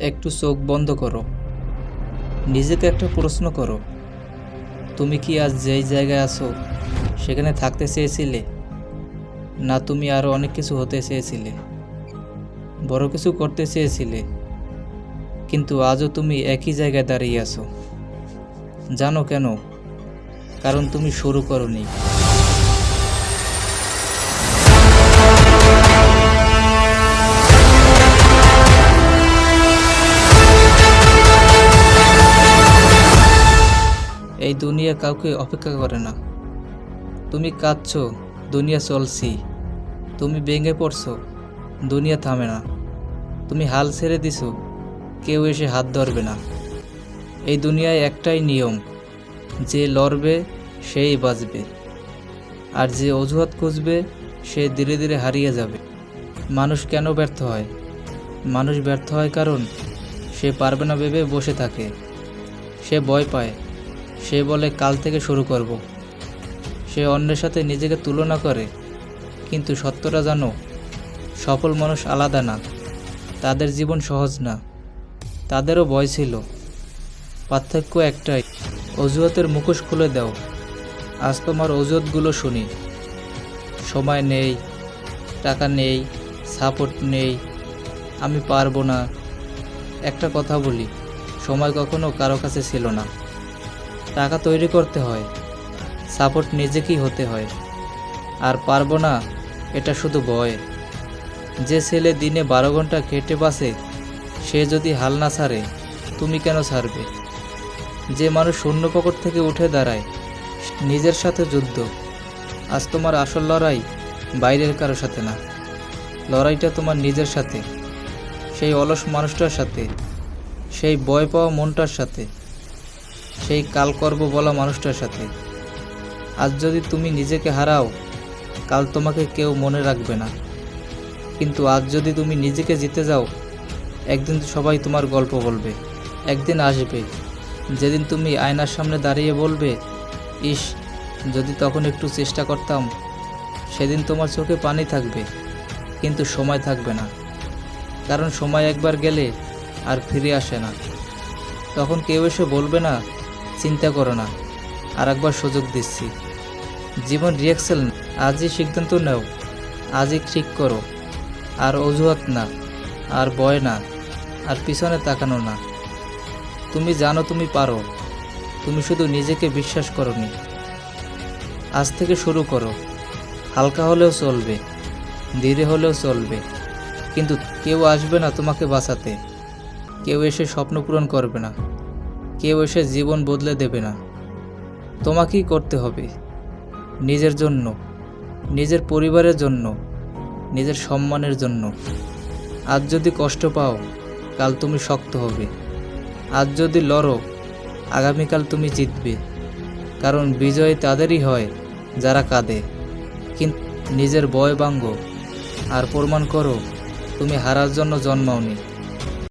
একটু চোখ বন্ধ করো, নিজেকে একটা প্রশ্ন করো। তুমি কি আজ যেই জায়গায় আছো সেখানে থাকতে চেয়েছিলে, না তুমি আরও অনেক কিছু হতে চেয়েছিলে, বড় কিছু করতে চেয়েছিলে, কিন্তু আজও তুমি একই জায়গায় দাঁড়িয়ে আছো। জানো কেন? কারণ তুমি শুরু করোনি। এই দুনিয়া কাউকে অপেক্ষা করে না। তুমি কাঁদছো, দুনিয়া চলছি। তুমি ভেঙে পড়ছো, দুনিয়া থামে না। তুমি হাল ছেড়ে দিছো, কেউ এসে হাত ধরবে না। এই দুনিয়ায় একটাই নিয়ম, যে লড়বে সেই বাঁচবে, আর যে অজুহাত খুঁজবে সে ধীরে ধীরে হারিয়ে যাবে। মানুষ কেন ব্যর্থ হয়? মানুষ ব্যর্থ হয় কারণ সে পারবে না ভেবে বসে থাকে। সে ভয় পায়, সে বলে কাল থেকে শুরু করব। সে অন্যের সাথে নিজেকে তুলনা করে, কিন্তু সত্যটা জানো, সফল মানুষ আলাদা না। তাদের জীবন সহজ না, তাদেরও ভয় ছিল। পার্থক্য একটাই, অজুহাতের মুখোশ খুলে দাও। আজ তোমার অজুহাতগুলো শুনি। সময় নেই, টাকা নেই, সাপোর্ট নেই, আমি পারবো না। একটা কথা বলি, সময় কখনো কারো কাছে ছিল না। টাকা তৈরি করতে হয়, সাপোর্ট নিজেকেই হতে হয়। আর পারবো না, এটা শুধু ভয়। যে ছেলে দিনে 12 ঘন্টা খেটে বাসে, সে যদি হাল না ছাড়ে, তুমি কেন ছাড়বে? যে মানুষ শূন্য পকেট থেকে উঠে দাঁড়ায়, নিজের সাথে যুদ্ধ। আজ তোমার আসল লড়াই বাইরের কারো সাথে না, লড়াইটা তোমার নিজের সাথে, সেই অলস মানুষটার সাথে, সেই ভয় পাওয়া মনটার সাথে, সেই কাল করব বলা মানুষটার সাথে। আজ যদি তুমি নিজেকে হারাও, কাল তোমাকে কেউ মনে রাখবে না। কিন্তু আজ যদি তুমি নিজেকে জিতে যাও, একদিন সবাই তোমার গল্প বলবে। একদিন আসবে যেদিন তুমি আয়নার সামনে দাঁড়িয়ে বলবে, ইস, যদি তখন একটু চেষ্টা করতাম। সেদিন তোমার চোখে পানি থাকবে, কিন্তু সময় থাকবে না। কারণ সময় একবার গেলে আর ফিরে আসে না। তখন কেউ এসে বলবে না, চিন্তা করো না, আর একবার সুযোগ দিচ্ছি। জীবন রিয়াকশন। আজই সিদ্ধান্ত নাও, আজই ঠিক করো। আর অজুহাত না, আর ভয় না, আর পিছনে তাকানো না। তুমি জানো তুমি পারো, তুমি শুধু নিজেকে বিশ্বাস করোনি। আজ থেকে শুরু করো। হালকা হলেও চলবে, ধীরে হলেও চলবে, কিন্তু কেউ আসবে না তোমাকে বাঁচাতে। কেউ এসে স্বপ্ন পূরণ করবে না, কেউ এসে জীবন বদলে দেবে না। তোমাকেই করতে হবে, নিজের জন্য, নিজের পরিবারের জন্য, নিজের সম্মানের জন্য। আজ যদি কষ্ট পাও, কাল তুমি শক্ত হবে। আজ যদি লড়ো, আগামীকাল তুমি জিতবে। কারণ বিজয় তাদেরই হয় যারা কাঁদে। কিন্তু নিজের ভয় ভাঙো, আর প্রমাণ করো তুমি হারার জন্য জন্মাওনি।